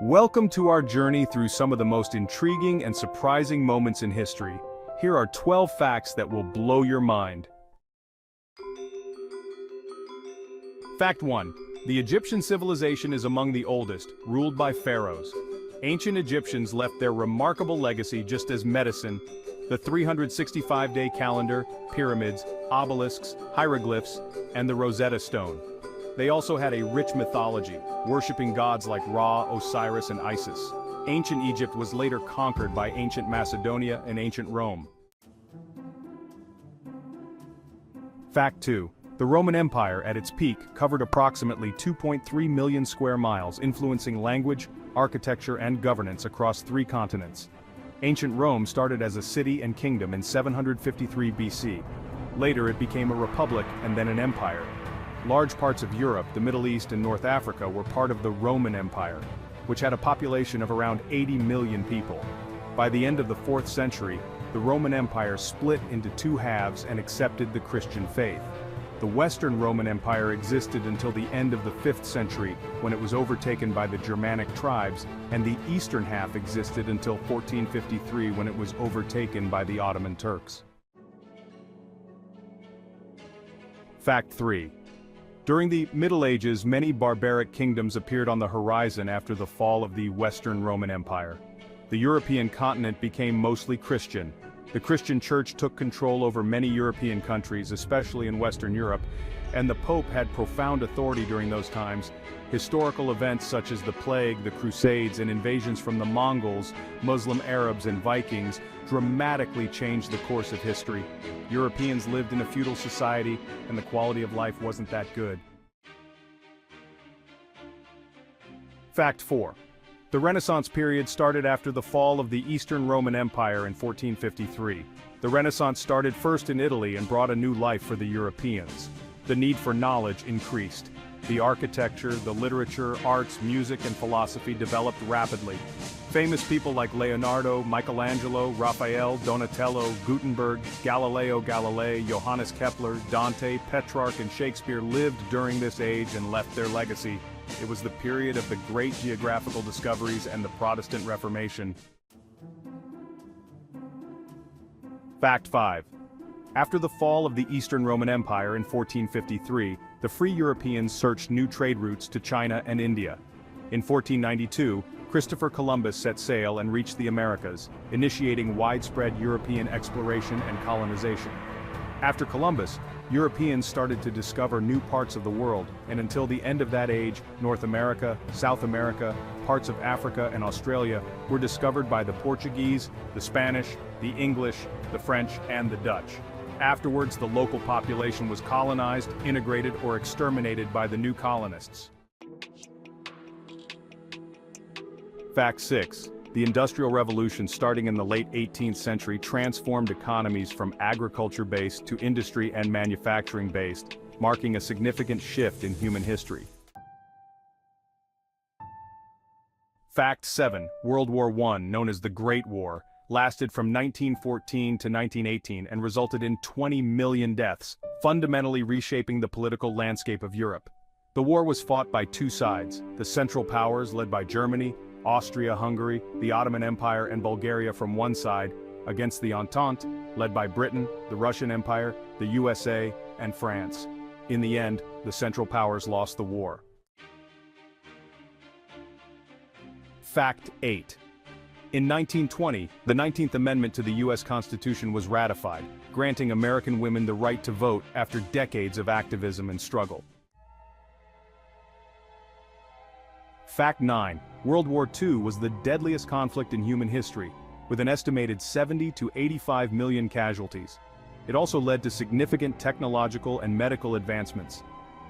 Welcome to our journey through some of the most intriguing and surprising moments in history. Here are 12 facts that will blow your mind. Fact 1. The Egyptian civilization is among the oldest, ruled by pharaohs. Ancient Egyptians left their remarkable legacy just as medicine, the 365-day calendar, pyramids, obelisks, hieroglyphs, and the Rosetta Stone. They also had a rich mythology, worshipping gods like Ra, Osiris, and Isis. Ancient Egypt was later conquered by ancient Macedonia and ancient Rome. Fact 2. The Roman Empire, at its peak, covered approximately 2.3 million square miles, influencing language, architecture, and governance across 3 continents. Ancient Rome started as a city and kingdom in 753 BC. Later it became a republic and then an empire. Large parts of Europe, the Middle East, and North Africa were part of the Roman Empire, which had a population of around 80 million people. By the end of the 4th century, the Roman Empire split into 2 halves and accepted the Christian faith. The Western Roman Empire existed until the end of the 5th century, when it was overtaken by the Germanic tribes, and the eastern half existed until 1453, when it was overtaken by the Ottoman Turks. Fact 3. During the Middle Ages, many barbaric kingdoms appeared on the horizon after the fall of the Western Roman Empire. The European continent became mostly Christian. The Christian Church took control over many European countries, especially in Western Europe, and the Pope had profound authority during those times. Historical events such as the Plague, the Crusades, and invasions from the Mongols, Muslim Arabs, and Vikings dramatically changed the course of history. Europeans lived in a feudal society, and the quality of life wasn't that good. Fact 4. The Renaissance period started after the fall of the Eastern Roman Empire in 1453. The Renaissance started first in Italy and brought a new life for the Europeans. The need for knowledge increased. The architecture, the literature, arts, music, and philosophy developed rapidly. Famous people like Leonardo, Michelangelo, Raphael, Donatello, Gutenberg, Galileo Galilei, Johannes Kepler, Dante, Petrarch, and Shakespeare lived during this age and left their legacy. It was the period of the great geographical discoveries and the Protestant Reformation. Fact 5. After the fall of the Eastern Roman Empire in 1453, the free Europeans searched new trade routes to China and India. In 1492, Christopher Columbus set sail and reached the Americas, initiating widespread European exploration and colonization. After Columbus, Europeans started to discover new parts of the world, and until the end of that age, North America, South America, parts of Africa, and Australia were discovered by the Portuguese, the Spanish, the English, the French, and the Dutch. Afterwards, the local population was colonized, integrated, or exterminated by the new colonists. Fact 6. The Industrial Revolution starting in the late 18th century transformed economies from agriculture-based to industry and manufacturing-based, marking a significant shift in human history. Fact 7. World War I, known as the Great War, lasted from 1914 to 1918 and resulted in 20 million deaths, fundamentally reshaping the political landscape of Europe. The war was fought by 2 sides, the Central Powers led by Germany, Austria-Hungary, the Ottoman Empire, and Bulgaria from one side, against the Entente, led by Britain, the Russian Empire, the USA, and France. In the end, the Central Powers lost the war. Fact 8. In 1920, the 19th Amendment to the U.S. Constitution was ratified, granting American women the right to vote after decades of activism and struggle. Fact 9. World War II was the deadliest conflict in human history, with an estimated 70 to 85 million casualties. It also led to significant technological and medical advancements.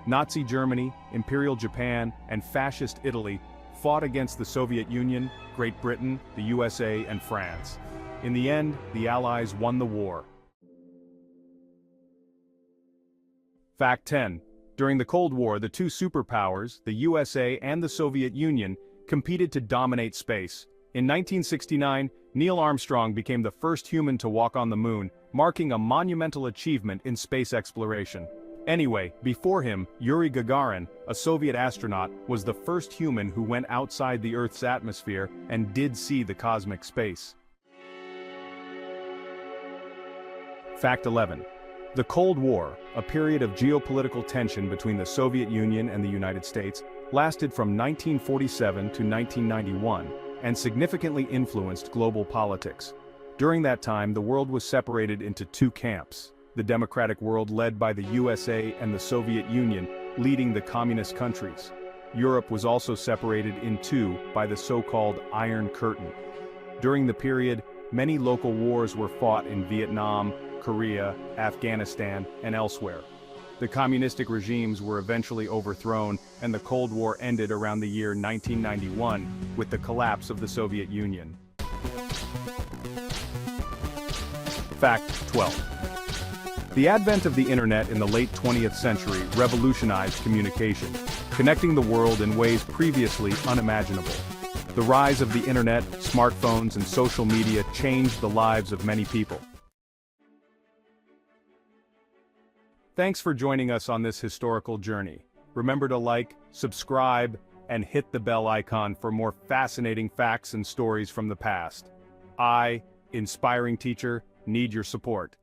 Nazi Germany, Imperial Japan, and Fascist Italy fought against the Soviet Union, Great Britain, the USA, and France. In the end, the Allies won the war. Fact 10. During the Cold War, the 2 superpowers, the USA and the Soviet Union, competed to dominate space. In 1969, Neil Armstrong became the first human to walk on the moon, marking a monumental achievement in space exploration. Anyway, before him, Yuri Gagarin, a Soviet astronaut, was the first human who went outside the Earth's atmosphere and did see the cosmic space. Fact 11. The Cold War, a period of geopolitical tension between the Soviet Union and the United States, lasted from 1947 to 1991 and significantly influenced global politics. During that time, the world was separated into two camps: the democratic world led by the USA and the Soviet Union, leading the communist countries. Europe was also separated in two by the so-called Iron Curtain. During the period, many local wars were fought in Vietnam, Korea, Afghanistan, and elsewhere. The communistic regimes were eventually overthrown, and the Cold War ended around the year 1991 with the collapse of the Soviet Union. Fact 12. The advent of the internet in the late 20th century revolutionized communication, connecting the world in ways previously unimaginable. The rise of the internet, smartphones, and social media changed the lives of many people. Thanks for joining us on this historical journey. Remember to like, subscribe, and hit the bell icon for more fascinating facts and stories from the past. I, inspiring teacher, need your support.